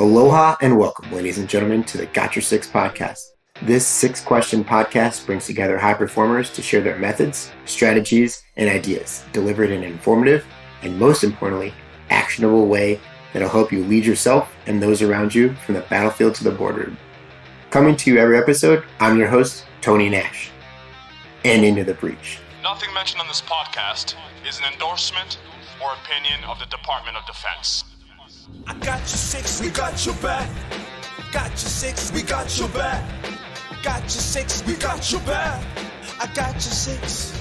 Aloha and welcome, ladies and gentlemen, to the Got Your Six podcast. This six-question podcast brings together high performers to share their methods, strategies, and ideas, delivered in an informative and, most importantly, actionable way that'll help you lead yourself and those around you from the battlefield to the boardroom. Coming to you every episode, I'm your host, Tony Nash. And into the breach. Nothing mentioned on this podcast is an endorsement or opinion of the Department of Defense. I got your six, we got your back. Got your six, we got your back. Got your six, we got your back. I got your six.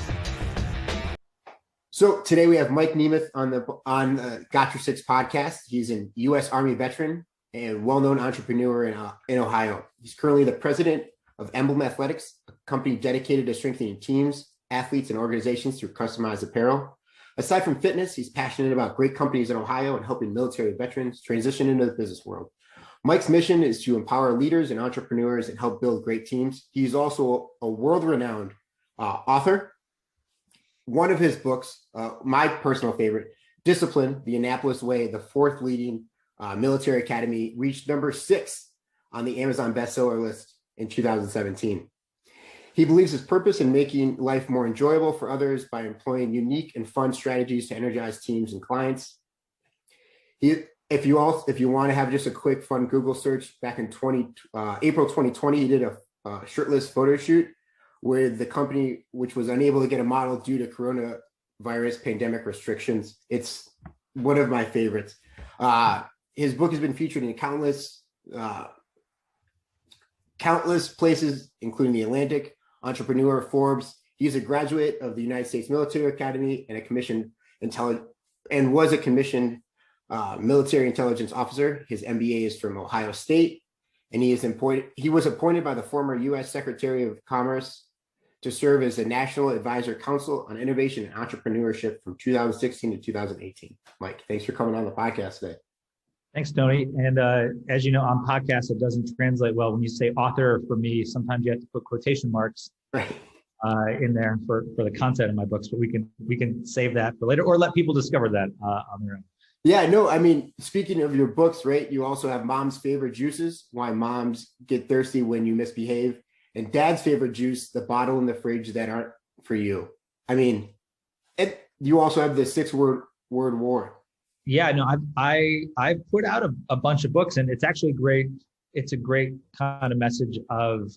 So today we have Mike Nemeth on Got Your Six podcast. He's a U.S. Army veteran and well-known entrepreneur in Ohio. He's currently the president of Emblem Athletics, a company dedicated to strengthening teams, athletes, and organizations through customized apparel. Aside from fitness, he's passionate about great companies in Ohio and helping military veterans transition into the business world. Mike's mission is to empower leaders and entrepreneurs and help build great teams. He's also a world-renowned author. One of his books, my personal favorite, Discipline, The Annapolis Way, the fourth leading military academy, reached number 6 on the Amazon bestseller list in 2017. He believes his purpose in making life more enjoyable for others by employing unique and fun strategies to energize teams and clients. If you want to have just a quick, fun Google search, back in April 2020, he did a shirtless photoshoot with the company, which was unable to get a model due to coronavirus pandemic restrictions. It's one of my favorites. His book has been featured in countless places, including The Atlantic, Entrepreneur, Forbes. He's a graduate of the United States Military Academy and was a commissioned military intelligence officer. His MBA is from Ohio State, and he was appointed by the former U.S. Secretary of Commerce to serve as the National Advisor Council on Innovation and Entrepreneurship from 2016 to 2018. Mike, thanks for coming on the podcast today. Thanks, Tony. And as you know, on podcasts, it doesn't translate well. When you say author, for me, sometimes you have to put quotation marks in there for the content of my books, but we can save that for later or let people discover that on their own. Yeah, no, I mean, speaking of your books, right, you also have Mom's Favorite Juices, Why Moms Get Thirsty When You Misbehave, and Dad's Favorite Juice, The Bottle in the Fridge That Aren't For You. I mean, you also have the 6-word war. Yeah, no, I've put out a bunch of books, and it's actually great. It's a great kind of message of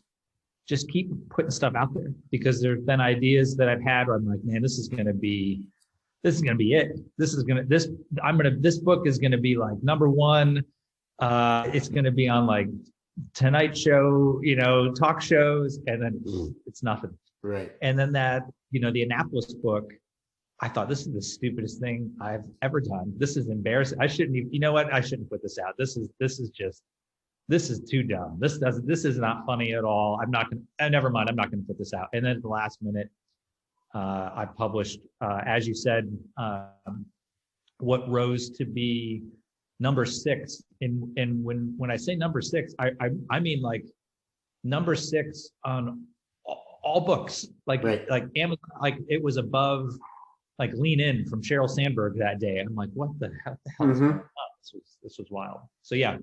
just keep putting stuff out there, because there's been ideas that I've had where I'm like, man, this is gonna be it. This book is gonna be like number one. It's gonna be on like Tonight Show, talk shows, and then it's nothing. Right. And then that, the Annapolis book, I thought, this is the stupidest thing I've ever done. This is embarrassing. I shouldn't even, I shouldn't put this out. This is too dumb. This is not funny at all. Never mind. I'm not going to put this out. And then at the last minute, I published, as you said, what rose to be number 6. And when I say number 6, I mean like number 6 on all books, like Amazon, like it was above like Lean In from Sheryl Sandberg that day. And I'm like, what the hell is going on? This was wild. So yeah,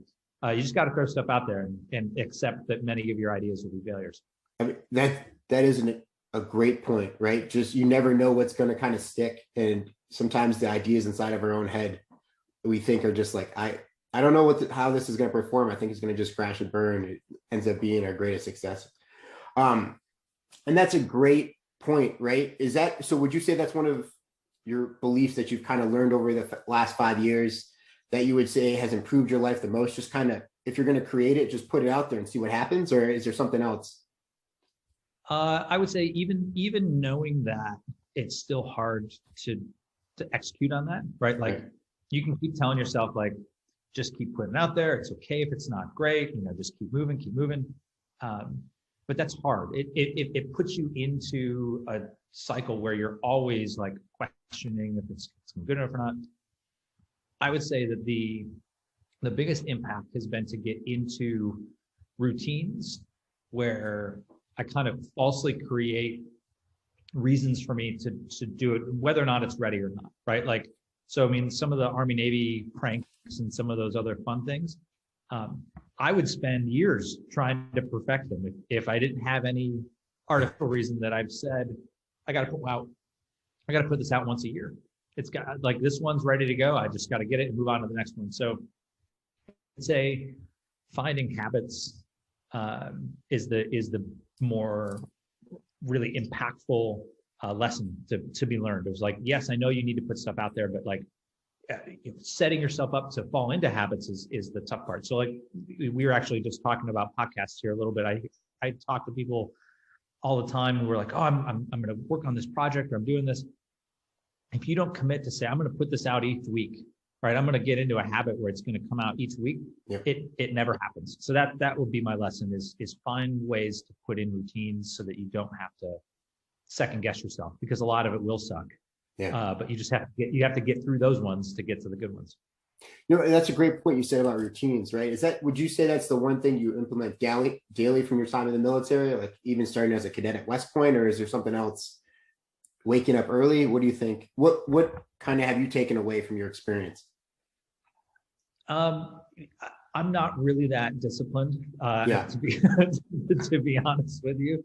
you just got to throw stuff out there and accept that many of your ideas will be failures. I mean, that isn't a great point, right? Just, you never know what's going to kind of stick. And sometimes the ideas inside of our own head, we think are just like, I don't know how this is going to perform. I think it's going to just crash and burn. It ends up being our greatest success. And that's a great point, right? So would you say that's one of your beliefs that you've kind of learned over the last 5 years that you would say has improved your life the most? Just kind of, if you're going to create it, just put it out there and see what happens, or is there something else? I would say even knowing that, it's still hard to execute on that, right? Like you can keep telling yourself, like, just keep putting it out there. It's okay if it's not great, just keep moving. But that's hard. It puts you into a cycle where you're always like questioning if it's good enough or not. I would say that the biggest impact has been to get into routines where I kind of falsely create reasons for me to do it, whether or not it's ready or not, right? Like, so I mean, some of the Army Navy pranks and some of those other fun things, I would spend years trying to perfect them if I didn't have any artificial reason that I've said, I got to put this out once a year. It's got like, this one's ready to go. I just got to get it and move on to the next one. So I'd say finding habits is the more really impactful lesson to be learned. It was like, yes, I know you need to put stuff out there, but like setting yourself up to fall into habits is the tough part. So like we were actually just talking about podcasts here a little bit. I talk to people all the time and we're like, oh, I'm going to work on this project or I'm doing this. If you don't commit to say, I'm going to put this out each week, right? I'm going to get into a habit where it's going to come out each week. Yeah. It never happens. So that would be my lesson is find ways to put in routines so that you don't have to second guess yourself, because a lot of it will suck. Yeah. But you just have to get through those ones to get to the good ones. That's a great point you said about routines, right? Would you say that's the one thing you implement daily from your time in the military, like even starting as a cadet at West Point, or is there something else? Waking up early? What do you think? What kind of have you taken away from your experience? I'm not really that disciplined, to be honest with you.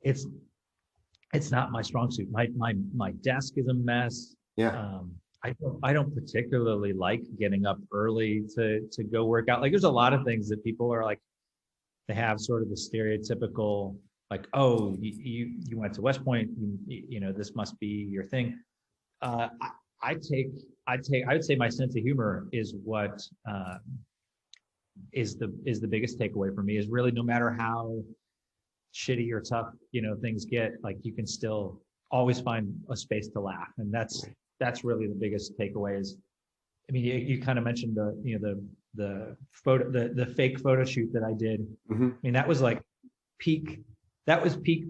It's not my strong suit. My desk is a mess. Yeah. I don't particularly like getting up early to go work out. Like there's a lot of things that people are like, they have sort of the stereotypical, like, oh, you went to West Point, this must be your thing. I would say my sense of humor is what is the biggest takeaway for me, is really no matter how shitty or tough, things get, like you can still always find a space to laugh. And that's really the biggest takeaway is, I mean, you kind of mentioned the fake photo shoot that I did. Mm-hmm. I mean, that was like peak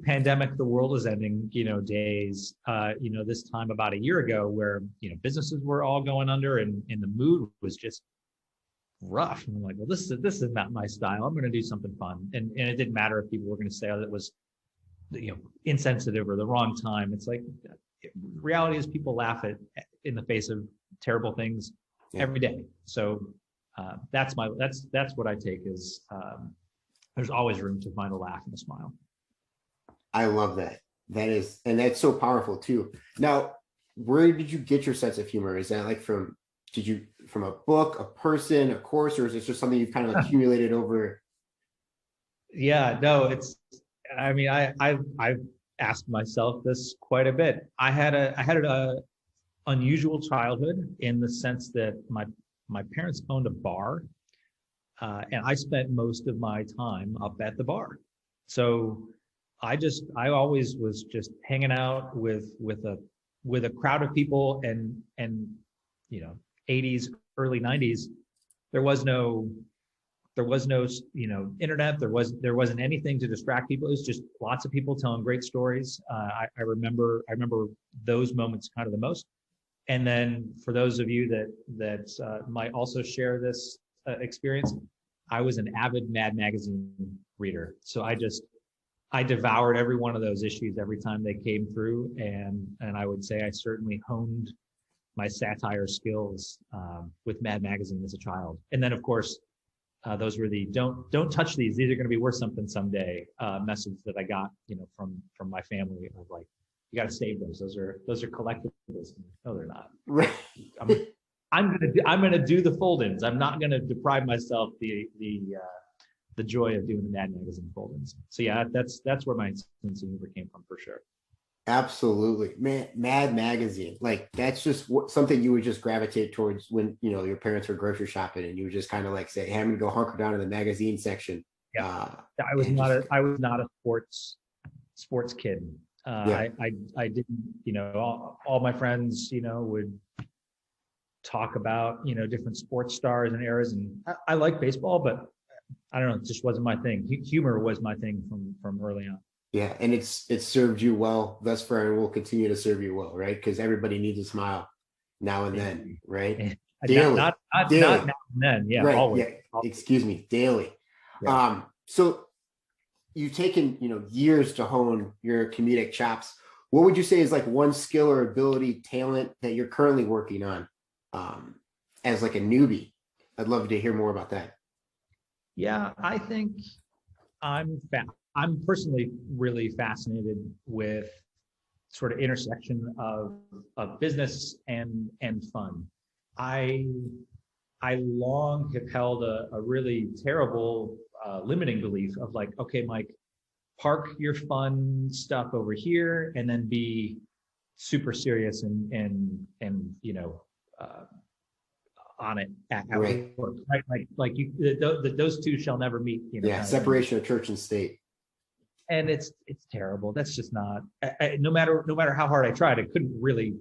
pandemic, the world is ending, days, this time about a year ago where, businesses were all going under and the mood was just rough. And I'm like, well, this is not my style. I'm going to do something fun. And it didn't matter if people were going to say, oh, that was, insensitive or the wrong time. It's like, reality is people laugh in the face of terrible things every day. So that's what I take is there's always room to find a laugh and a smile. I love that. That's so powerful too. Now, where did you get your sense of humor? Is that like from a book, a person, a course, or is it just something you've kind of accumulated over? Yeah, no, I've asked myself this quite a bit. I had an unusual childhood in the sense that my parents owned a bar, and I spent most of my time up at the bar. So I always was just hanging out with a crowd of people and 80s, early 90s, there was no internet, there wasn't anything to distract people. It was just lots of people telling great stories. I remember those moments kind of the most. And then for those of you that might also share this experience, I was an avid Mad Magazine reader. So I devoured every one of those issues every time they came through. And I would say I certainly honed my satire skills with Mad Magazine as a child. And then of course, those were the don't touch these are going to be worth something someday message that I got, from my family of like, you got to save those. Those are collectibles. No, they're not. Right. I'm gonna do the fold-ins. I'm not gonna deprive myself the joy of doing the Mad Magazine fold-ins. So yeah, that's where my sense of humor came from for sure. Absolutely, man. Mad Magazine, like that's just something you would just gravitate towards when your parents were grocery shopping, and you would just kind of like say, "Hey, I'm gonna go hunker down in the magazine section." Yeah, I was not a sports kid. I didn't, all my friends, would talk about, different sports stars and eras, and I like baseball, but I don't know, it just wasn't my thing. Humor was my thing from early on. Yeah, and it's served you well thus far, and will continue to serve you well, right? Because everybody needs a smile now and then, right? Daily, not now and then, yeah, right. Always. Yeah. Excuse me, daily. Yeah. So you've taken years to hone your comedic chops. What would you say is like one skill or ability, talent that you're currently working on as like a newbie I'd love to hear more about that. Yeah, I think I'm personally really fascinated with sort of intersection of business and fun. I long have held a really terrible limiting belief of like, okay, Mike, park your fun stuff over here and then be super serious and on it at Right. work, right? Like you, those two shall never meet. Yeah, separation of church and state. And it's terrible. That's just not. No matter how hard I tried, I couldn't really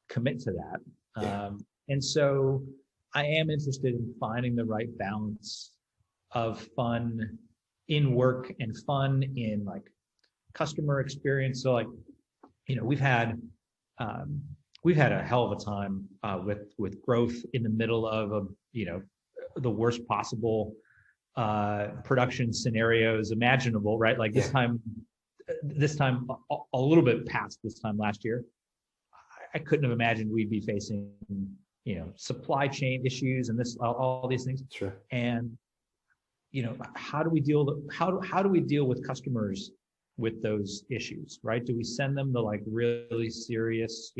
commit to that. Yeah. And so I am interested in finding the right balance of fun in work and fun in like customer experience. So like, we've had a hell of a time with growth in the middle of the worst possible production scenarios imaginable, right? Like this time a little bit past this time last year, I couldn't have imagined we'd be facing supply chain issues and all these things. Sure. And how do we deal with customers with those issues, right? Do we send them the like really serious,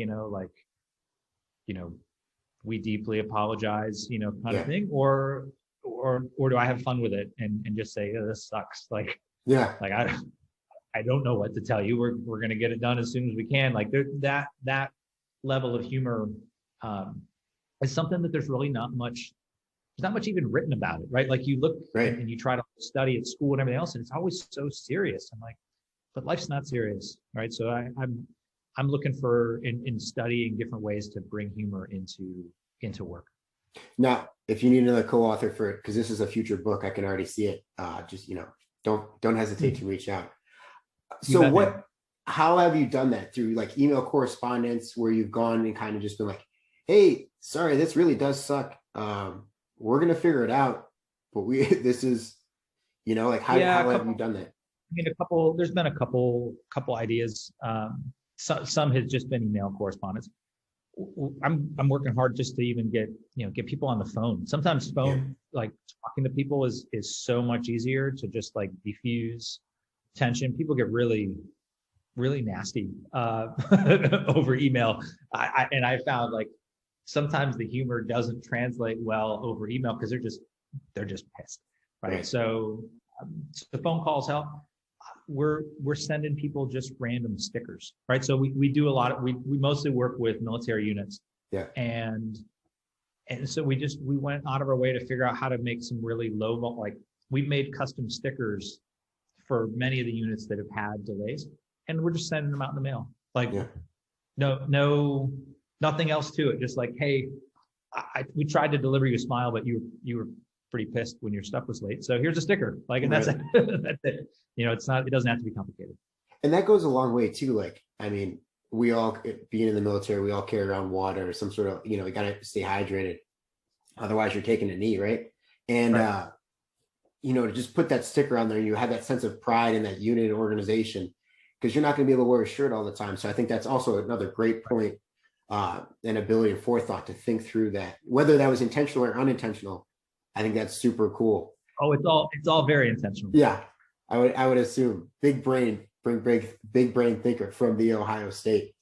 we deeply apologize, kind of thing, or do I have fun with it and just say, oh, this sucks, like I don't know what to tell you. We're gonna get it done as soon as we can. Like that level of humor is something that there's not much even written about it, right? Like you look and you try to study at school and everything else, and it's always so serious. I'm like, but life's not serious, right? So I'm looking for in studying different ways to bring humor into work. Now, if you need another co-author for it, because this is a future book, I can already see it. Just don't hesitate to reach out. So how have you done that? Through like email correspondence where you've gone and kind of just been like, hey, sorry, this really does suck. We're gonna figure it out, but this is, like how have you done that? I mean, there's been a couple ideas. Some has just been email correspondence. I'm working hard just to even get people on the phone. Sometimes like talking to people is so much easier to just like diffuse tension. People get really, really nasty over email. I found like sometimes the humor doesn't translate well over email because they're just pissed, right? So the phone calls help. We're sending people just random stickers, right? So we do a lot of, we mostly work with military units. Yeah. And so we went out of our way to figure out how to make some really low, like we've made custom stickers for many of the units that have had delays, and we're just sending them out in the mail. Like no, nothing else to it. Just like, hey, we tried to deliver you a smile, but you were pretty pissed when your stuff was late. So here's a sticker. Like, and that's it. That's it. It doesn't have to be complicated. And that goes a long way too. Like, I mean, we all, being in the military, we all carry around water or some sort of, you gotta stay hydrated. Otherwise you're taking a knee, right? And, to just put that sticker on there, you have that sense of pride in that unit and organization, because you're not going to be able to wear a shirt all the time. So I think that's also another great point, and ability and forethought to think through that, whether that was intentional or unintentional. I think that's super cool. Oh, it's all very intentional. Yeah, I would assume big brain thinker from the Ohio State.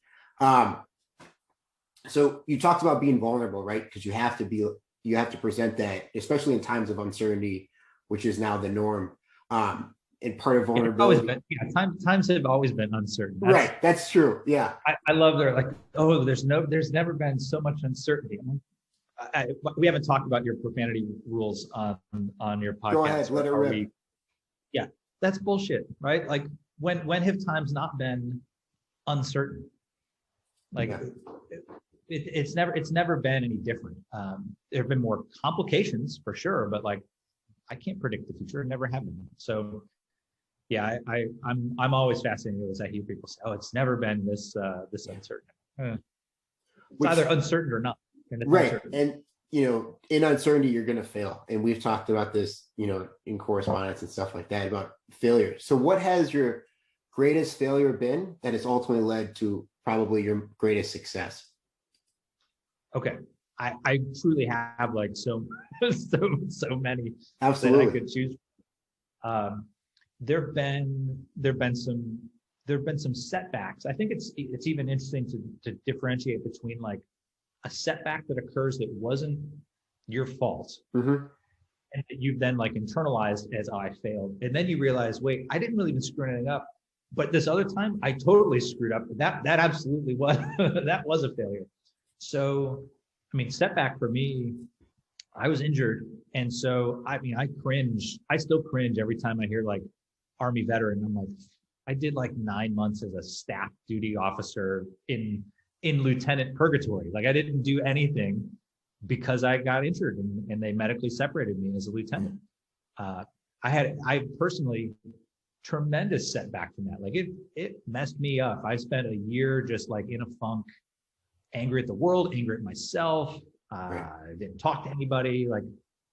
So you talked about being vulnerable, right? Because you have to present that, especially in times of uncertainty, which is now the norm. And part of vulnerability. Times have always been uncertain. Right, that's true. Yeah, I love their like. Oh, there's never been so much uncertainty. We haven't talked about your profanity rules on your podcast. Go ahead, let it rip. Yeah, that's bullshit, right? Like when have times not been uncertain? Like it's never been any different. There have been more complications for sure, but like I can't predict the future. Never have been. So yeah, I'm always fascinated as I hear people say, "Oh, it's never been this uncertain." It's either uncertain or not. Right. And, in uncertainty, you're going to fail. And we've talked about this, in correspondence and stuff like that about failure. So what has your greatest failure been that has ultimately led to probably your greatest success? Okay. I truly have like so many Absolutely. that I could choose. There've been some setbacks. I think it's even interesting to differentiate between like a setback that occurs that wasn't your fault, Mm-hmm. and that you've then like internalized as, oh, I failed, and then you realize, wait, I didn't really even screw anything up, but this other time I totally screwed up. That absolutely was that was a failure. So I mean, setback for me, I was injured, and so I mean, I still cringe every time I hear like Army veteran. I'm like, I did like 9 months as a staff duty officer in lieutenant purgatory. Like I didn't do anything because I got injured, and they medically separated me as a lieutenant. I personally tremendous setback from that. Like it messed me up. I spent a year just like in a funk, angry at the world, angry at myself. I didn't talk to anybody. Like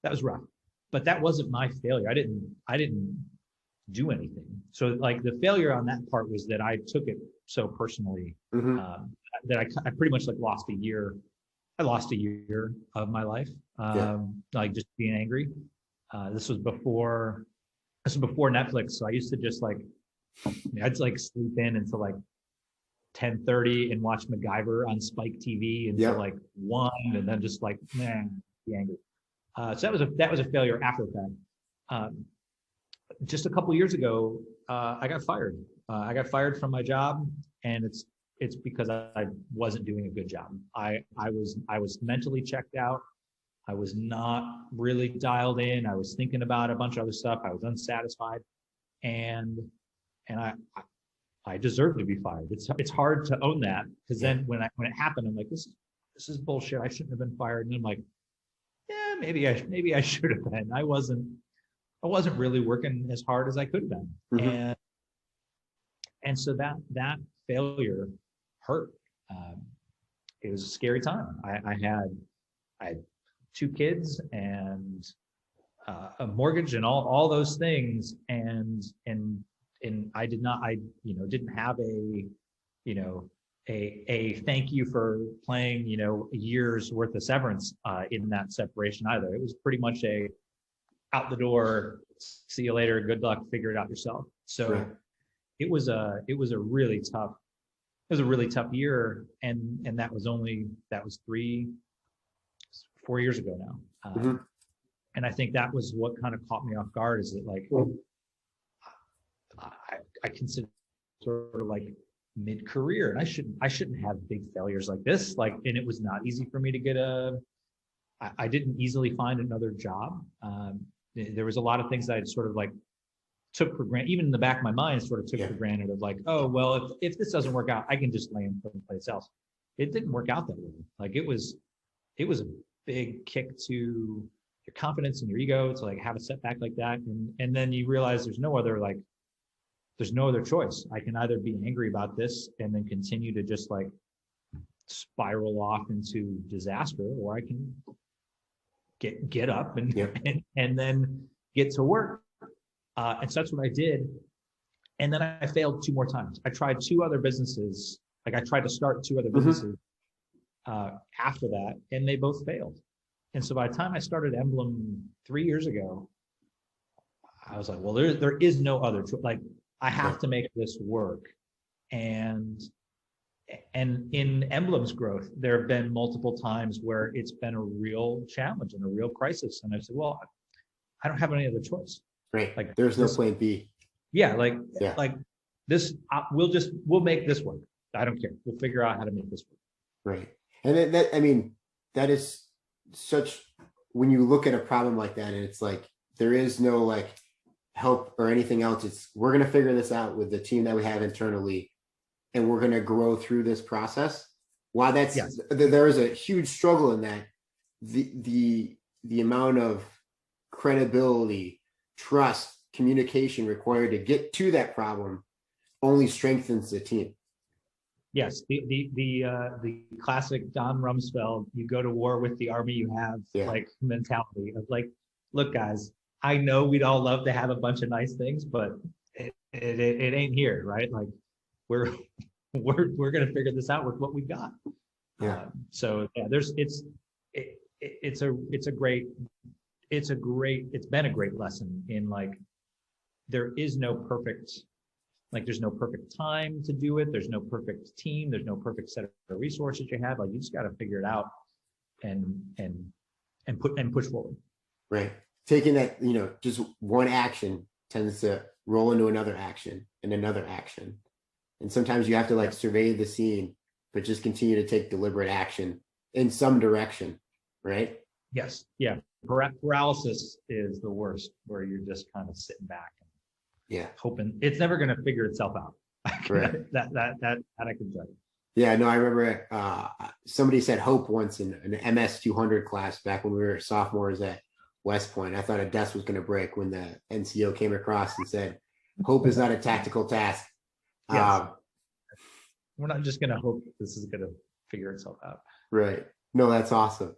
that was rough, but that wasn't my failure. I didn't do anything. So like the failure on that part was that I took it so personally, Mm-hmm. that I pretty much like lost a year. I lost a year of my life, like just being angry. This was before Netflix. So I used to just like, I'd like sleep in until like 10:30 and watch MacGyver on Spike TV until like 1, and then just like, man, be angry. So that was a failure after the fact. Just a couple years ago, I got fired. I got fired from my job, and it's because I wasn't doing a good job. I was mentally checked out. I was not really dialed in. I was thinking about a bunch of other stuff. I was unsatisfied, and I deserve to be fired. It's hard to own that, because then when it happened, I'm like, this is bullshit. I shouldn't have been fired. And I'm like, yeah, maybe I should have been. I wasn't really working as hard as I could have been. Mm-hmm. And so that failure hurt. It was a scary time. I had 2 kids and a mortgage and all those things, and I didn't have a thank you for playing a year's worth of severance in that separation either. It was pretty much a out the door, see you later, good luck, figure it out yourself. So right. it was a really tough year, and that was 4 years ago now. Mm-hmm. And I think that was what kind of caught me off guard, is that like, I consider sort of like mid-career, and I shouldn't have big failures like this. Like, and it was not easy for me to get I didn't easily find another job. There was a lot of things that I sort of like took for granted, even in the back of my mind, sort of took for granted, of like, oh, well, if this doesn't work out, I can just land someplace else. It didn't work out that way. Like it was a big kick to your confidence and your ego to like have a setback like that. And then you realize there's no other choice. I can either be angry about this and then continue to just like spiral off into disaster, or I can get up and then get to work. And so that's what I did. And then I failed 2 more times. I tried 2 other businesses. Like I tried to start 2 other businesses after that, and they both failed. And so by the time I started Emblem 3 years ago, I was like, well, there is no other choice. Like I have to make this work. And in Emblem's growth, there have been multiple times where it's been a real challenge and a real crisis. And I said, well, I don't have any other choice. Right. Like there's no plan B. Yeah. Like this, we'll make this work. I don't care. We'll figure out how to make this work. Right. And that is such, when you look at a problem like that, and it's like, there is no like help or anything else. It's, we're going to figure this out with the team that we have internally, and we're going to grow through this process. While there is a huge struggle in that, the amount of credibility, trust, communication required to get to that problem only strengthens the team. Yes, the classic Don Rumsfeld, you go to war with the army you have, like mentality of like, look, guys, I know we'd all love to have a bunch of nice things, but it ain't here, right? Like we're going to figure this out with what we got. Yeah. So yeah, it's been a great lesson in like, there is no perfect, like there's no perfect time to do it. There's no perfect team. There's no perfect set of resources you have. Like you just got to figure it out and push forward. Right. Taking that, just one action tends to roll into another action and another action. And sometimes you have to like survey the scene, but just continue to take deliberate action in some direction. Right. Yes. Yeah. Paralysis is the worst, where you're just kind of sitting back and hoping it's never going to figure itself out. Right. that I can tell you. Yeah, no, I remember somebody said hope once in an MS 200 class back when we were sophomores at West Point. I thought a desk was going to break when the NCO came across and said, hope is not a tactical task. Yes. We're not just going to hope this is going to figure itself out. Right. No, that's awesome.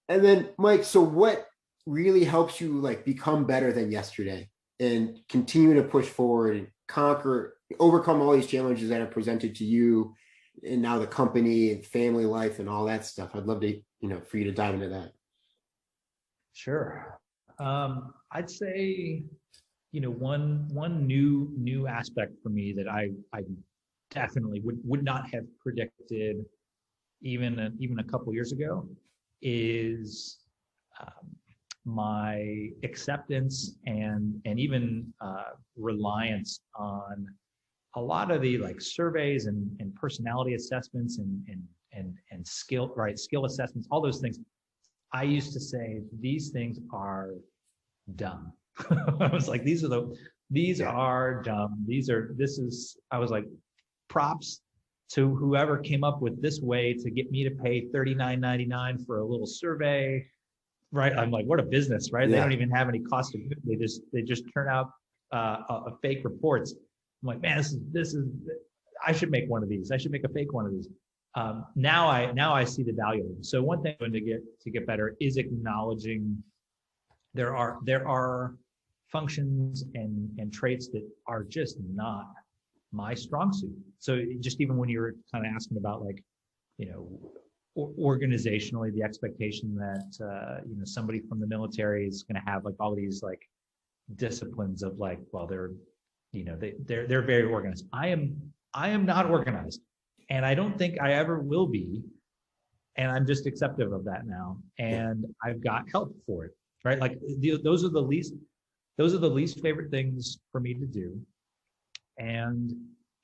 And then Mike, so what really helps you like become better than yesterday and continue to push forward and overcome all these challenges that are presented to you and now the company and family life and all that stuff? I'd love to, for you to dive into that. Sure. I'd say, one new aspect for me that I definitely would not have predicted even a couple years ago is my acceptance and even reliance on a lot of the like surveys and personality assessments and skill assessments, all those things. I used to say these things are dumb. I was like, these are dumb. I was like, props to whoever came up with this way to get me to pay $39.99 for a little survey. Right. I'm like, what a business, right? Yeah. They don't even have any cost of goods. They just turn out fake reports. I'm like, man, this is. I should make one of these. I should make a fake one of these. Now I see the value of them. So one thing to get better is acknowledging there are functions and traits that are just not my strong suit. So just even when you were kind of asking about like, organizationally, the expectation that somebody from the military is going to have like all these like disciplines of like, well, they're very organized. I am not organized, and I don't think I ever will be, and I'm just acceptive of that now. And I've got help for it, right? Like those are the least favorite things for me to do. And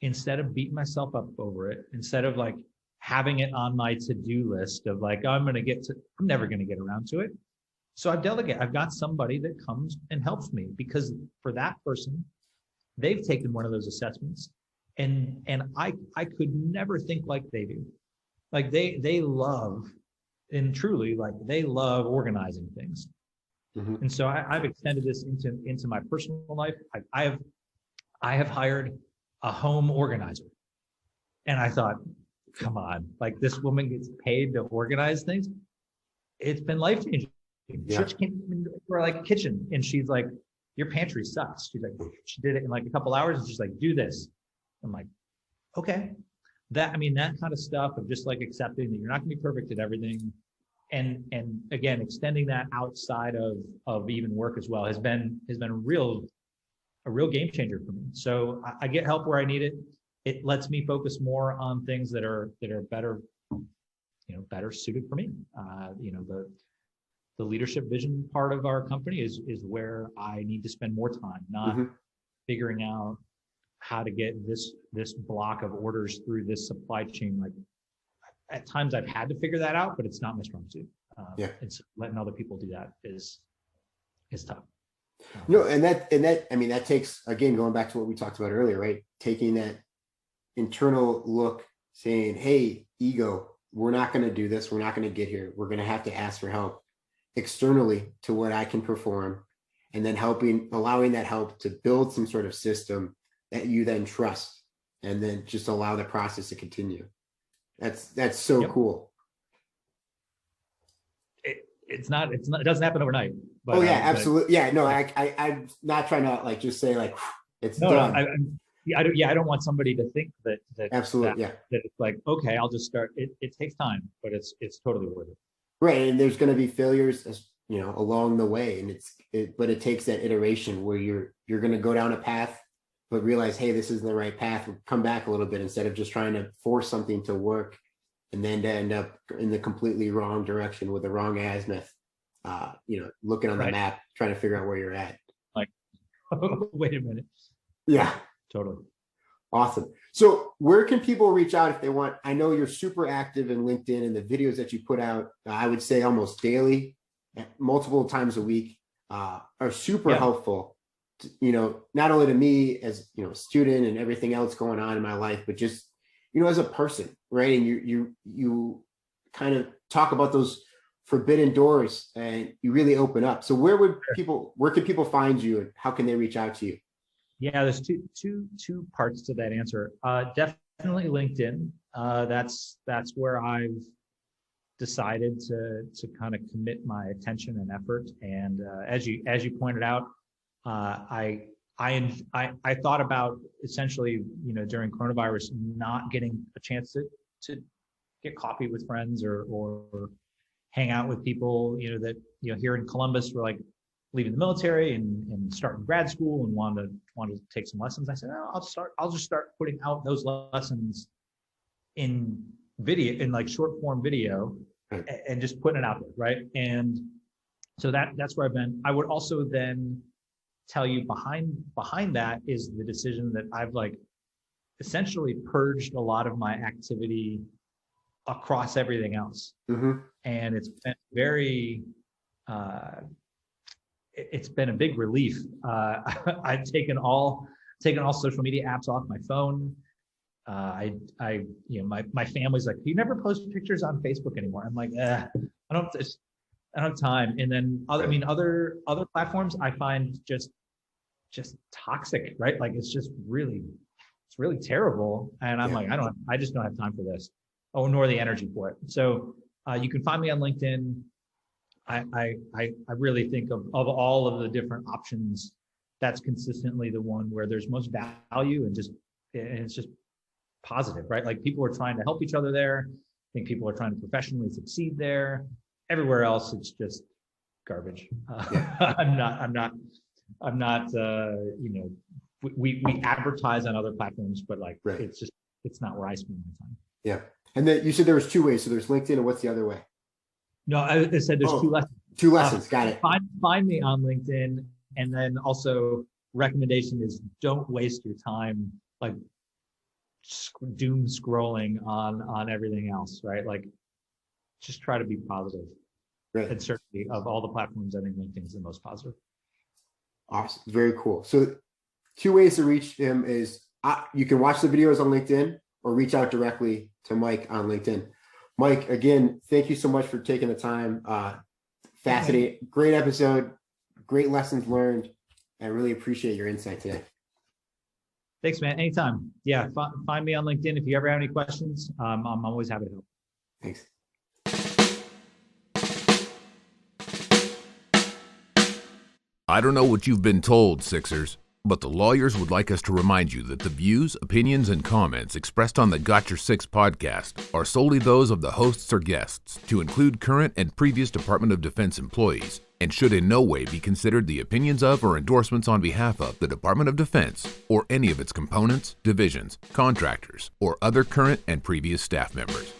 instead of beating myself up over it, instead of like having it on my to-do list of like, I'm never going to get around to it. So I've got somebody that comes and helps me, because for that person, they've taken one of those assessments and I could never think like they do. Like they love, and truly like they love organizing things. Mm-hmm. And so I've extended this into my personal life. I have hired a home organizer, and I thought, come on, like this woman gets paid to organize things. It's been life-changing. Yeah. She came for like kitchen, and she's like, your pantry sucks. She's like, she did it in like a couple hours, and she's like, do this. I'm like, okay. That kind of stuff of just like accepting that you're not gonna be perfect at everything. And again, extending that outside of even work as well has been a real game changer for me. So I get help where I need it. It lets me focus more on things that are better, better suited for me. The leadership vision part of our company is where I need to spend more time, not figuring out how to get this block of orders through this supply chain. Like at times I've had to figure that out, but it's not my strong suit. And so letting other people do that is tough. No, and that takes, again, going back to what we talked about earlier, right? Taking that internal look, saying, hey, ego, we're not going to do this. We're not going to get here. We're going to have to ask for help externally to what I can perform, and then allowing that help to build some sort of system that you then trust, and then just allow the process to continue. That's so cool. It doesn't happen overnight. But, oh yeah, absolutely. Yeah, no, I'm not trying to like just say like it's done. I don't want somebody to think that absolutely, that it's like, okay, I'll just start. It takes time, but it's totally worth it. Right. And there's going to be failures, along the way. And but it takes that iteration where you're going to go down a path, but realize, hey, this isn't the right path. We'll come back a little bit instead of just trying to force something to work and then to end up in the completely wrong direction with the wrong azimuth, looking on the map, trying to figure out where you're at. Like, wait a minute. Yeah. Totally. Awesome. So where can people reach out if they want? I know you're super active in LinkedIn, and the videos that you put out, I would say almost daily, multiple times a week, are super helpful, not only to me as, a student and everything else going on in my life, but just, as a person, right? And you kind of talk about those forbidden doors and you really open up. So where can people find you, and how can they reach out to you? Yeah, there's two parts to that answer. Definitely LinkedIn. That's where I've decided to kind of commit my attention and effort. And as you pointed out, I thought about essentially, during coronavirus, not getting a chance to get coffee with friends or hang out with people. That here in Columbus, we're like leaving the military and starting grad school and want to take some lessons. I said, I'll just start putting out those lessons in video, in like short form video, and just putting it out there, right? And so that's where I've been. I would also then tell you behind that is the decision that I've like essentially purged a lot of my activity across everything else. Mm-hmm. And it's been very it's been a big relief. I've taken all social media apps off my phone. My family's like, you never post pictures on Facebook anymore. I'm like, I don't have time. And then other platforms I find just toxic, right? Like it's really terrible. And I'm like, I just don't have time for this. Oh, nor the energy for it. So you can find me on LinkedIn. I really think of all of the different options, that's consistently the one where there's most value and it's just positive, right? Like people are trying to help each other there. I think people are trying to professionally succeed there. Everywhere else, it's just garbage. I'm not. We advertise on other platforms, but like it's not where I spend my time. Yeah, and then you said there was two ways. So there's LinkedIn, and what's the other way? No, I said there's two lessons. Two lessons. Got it. Find me on LinkedIn, and then also recommendation is don't waste your time like doom scrolling on everything else, right? Like just try to be positive. Right. And certainly of all the platforms, I think LinkedIn is the most positive. Awesome. Very cool. So 2 ways to reach him is you can watch the videos on LinkedIn or reach out directly to Mike on LinkedIn. Mike, again, thank you so much for taking the time. Fascinating, great episode, great lessons learned. I really appreciate your insight today. Thanks, man. Anytime. Yeah, find me on LinkedIn if you ever have any questions. I'm always happy to help. Thanks. I don't know what you've been told, Sixers, but the lawyers would like us to remind you that the views, opinions, and comments expressed on the Got Your Six podcast are solely those of the hosts or guests, to include current and previous Department of Defense employees, and should in no way be considered the opinions of or endorsements on behalf of the Department of Defense or any of its components, divisions, contractors, or other current and previous staff members.